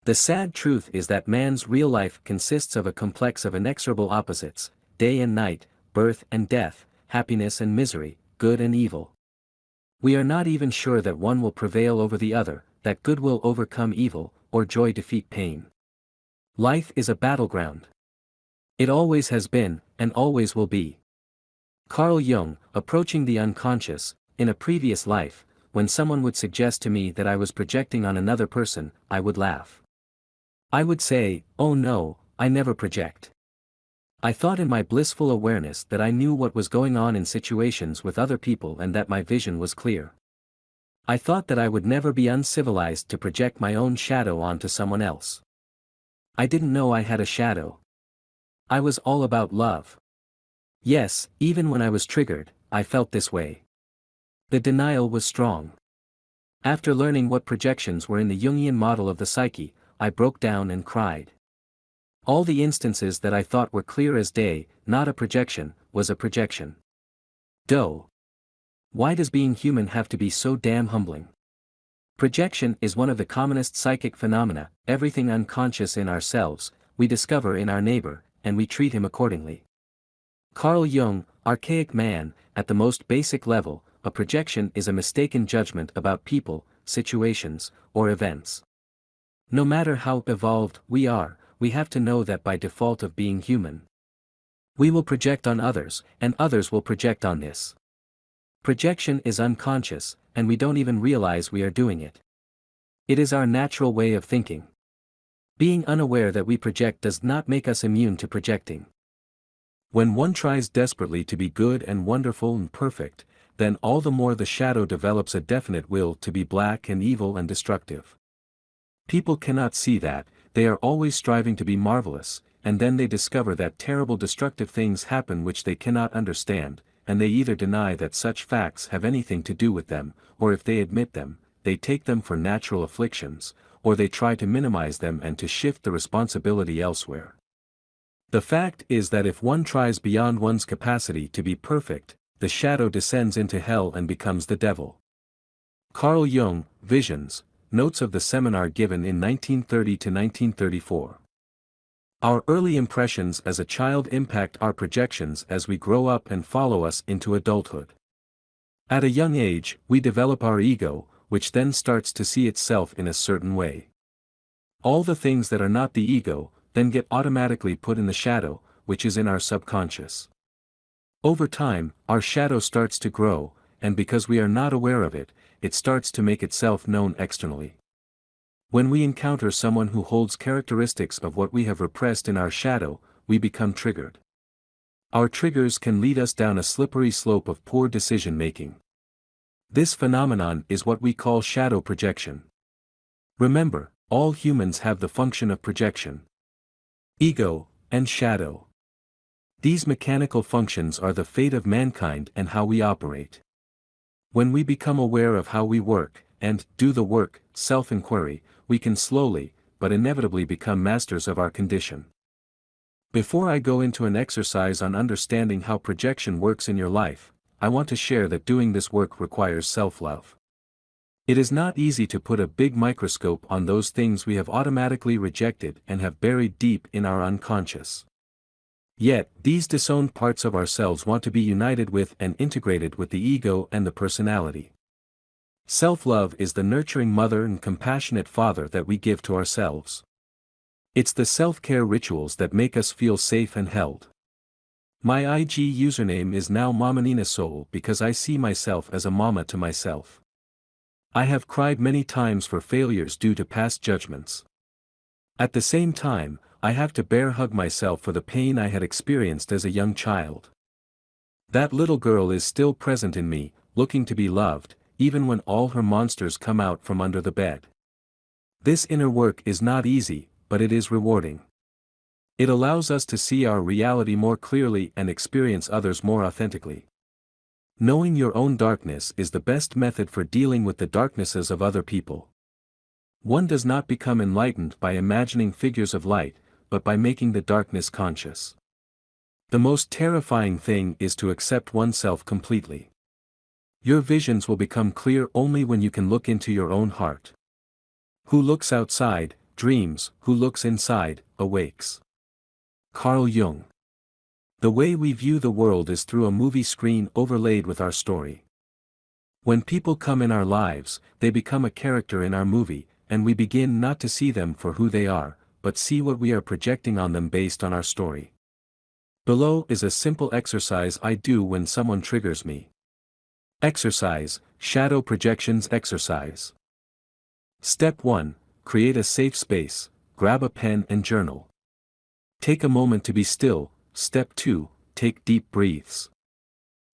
The sad truth is that man's real life consists of a complex of inexorable opposites, day and night, birth and death, happiness and misery, good and evil. We are not even sure that one will prevail over the other, that good will overcome evil, or joy defeat pain. Life is a battleground. It always has been, and always will be. Carl Jung, approaching the unconscious, in a previous life, when someone would suggest to me that I was projecting on another person, I would laugh. I would say, "Oh no, I never project." I thought in my blissful awareness that I knew what was going on in situations with other people and that my vision was clear. I thought that I would never be uncivilized to project my own shadow onto someone else. I didn't know I had a shadow. I was all about love. Yes, even when I was triggered, I felt this way. The denial was strong. After learning what projections were in the Jungian model of the psyche, I broke down and cried. All the instances that I thought were clear as day, not a projection, was a projection. Doe. Why does being human have to be so damn humbling? Projection is one of the commonest psychic phenomena. Everything unconscious in ourselves, we discover in our neighbor, and we treat him accordingly. Carl Jung, Archaic Man, at the most basic level, a projection is a mistaken judgment about people, situations, or events. No matter how evolved we are, we have to know that by default of being human, we will project on others, and others will project on this. Projection is unconscious, and we don't even realize we are doing it. It is our natural way of thinking. Being unaware that we project does not make us immune to projecting. When one tries desperately to be good and wonderful and perfect, then all the more the shadow develops a definite will to be black and evil and destructive. People cannot see that, they are always striving to be marvelous, and then they discover that terrible destructive things happen which they cannot understand, and they either deny that such facts have anything to do with them, or if they admit them, they take them for natural afflictions, or they try to minimize them and to shift the responsibility elsewhere. The fact is that if one tries beyond one's capacity to be perfect, the shadow descends into hell and becomes the devil. Carl Jung, Visions, Notes of the seminar given in 1930 to 1934. Our early impressions as a child impact our projections as we grow up and follow us into adulthood. At a young age, we develop our ego, which then starts to see itself in a certain way. All the things that are not the ego, then get automatically put in the shadow, which is in our subconscious. Over time, our shadow starts to grow, and because we are not aware of it, it starts to make itself known externally. When we encounter someone who holds characteristics of what we have repressed in our shadow, we become triggered. Our triggers can lead us down a slippery slope of poor decision-making. This phenomenon is what we call shadow projection. Remember, all humans have the function of projection. Ego, and shadow. These mechanical functions are the fate of mankind and how we operate. When we become aware of how we work, and do the work, self-inquiry, we can slowly, but inevitably become masters of our condition. Before I go into an exercise on understanding how projection works in your life, I want to share that doing this work requires self-love. It is not easy to put a big microscope on those things we have automatically rejected and have buried deep in our unconscious. Yet, these disowned parts of ourselves want to be united with and integrated with the ego and the personality. Self-love is the nurturing mother and compassionate father that we give to ourselves. It's the self-care rituals that make us feel safe and held. My IG username is now Mamanina Soul because I see myself as a mama to myself. I have cried many times for failures due to past judgments. At the same time, I have to bear hug myself for the pain I had experienced as a young child. That little girl is still present in me, looking to be loved, even when all her monsters come out from under the bed. This inner work is not easy, but it is rewarding. It allows us to see our reality more clearly and experience others more authentically. Knowing your own darkness is the best method for dealing with the darknesses of other people. One does not become enlightened by imagining figures of light, but by making the darkness conscious. The most terrifying thing is to accept oneself completely. Your visions will become clear only when you can look into your own heart. Who looks outside, dreams, who looks inside, awakes. Carl Jung. The way we view the world is through a movie screen overlaid with our story. When people come in our lives, they become a character in our movie, and we begin not to see them for who they are, but see what we are projecting on them based on our story. Below is a simple exercise I do when someone triggers me. Exercise, Shadow Projections Exercise. Step 1, create a safe space, grab a pen and journal. Take a moment to be still. Step 2, take deep breaths.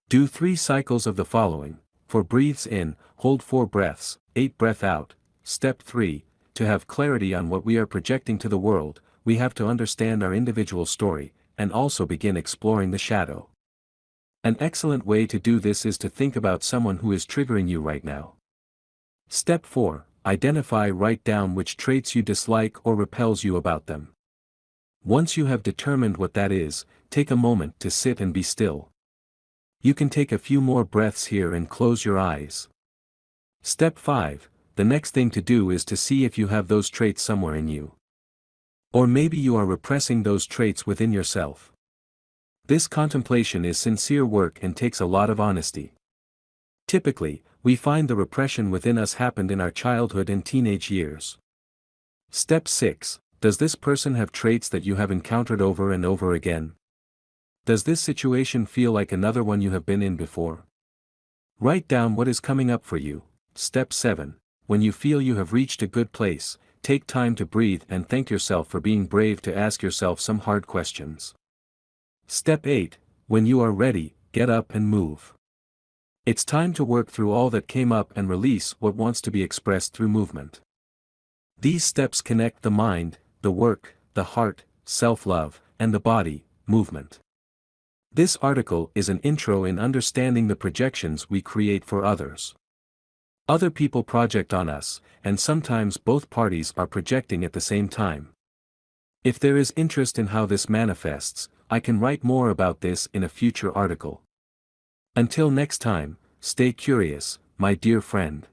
Do 3 cycles of the following: 4 breaths in, hold 4 breaths, 8 breath out. Step 3, to have clarity on what we are projecting to the world, we have to understand our individual story, and also begin exploring the shadow. An excellent way to do this is to think about someone who is triggering you right now. Step 4, identify, write down which traits you dislike or repels you about them. Once you have determined what that is, take a moment to sit and be still. You can take a few more breaths here and close your eyes. Step 5, the next thing to do is to see if you have those traits somewhere in you. Or maybe you are repressing those traits within yourself. This contemplation is sincere work and takes a lot of honesty. Typically, we find the repression within us happened in our childhood and teenage years. Step 6, does this person have traits that you have encountered over and over again? Does this situation feel like another one you have been in before? Write down what is coming up for you. Step 7, when you feel you have reached a good place, take time to breathe and thank yourself for being brave to ask yourself some hard questions. Step 8, when you are ready, get up and move. It's time to work through all that came up and release what wants to be expressed through movement. These steps connect the mind, the work, the heart, self-love, and the body, movement. This article is an intro in understanding the projections we create for others. Other people project on us, and sometimes both parties are projecting at the same time. If there is interest in how this manifests, I can write more about this in a future article. Until next time, stay curious, my dear friend.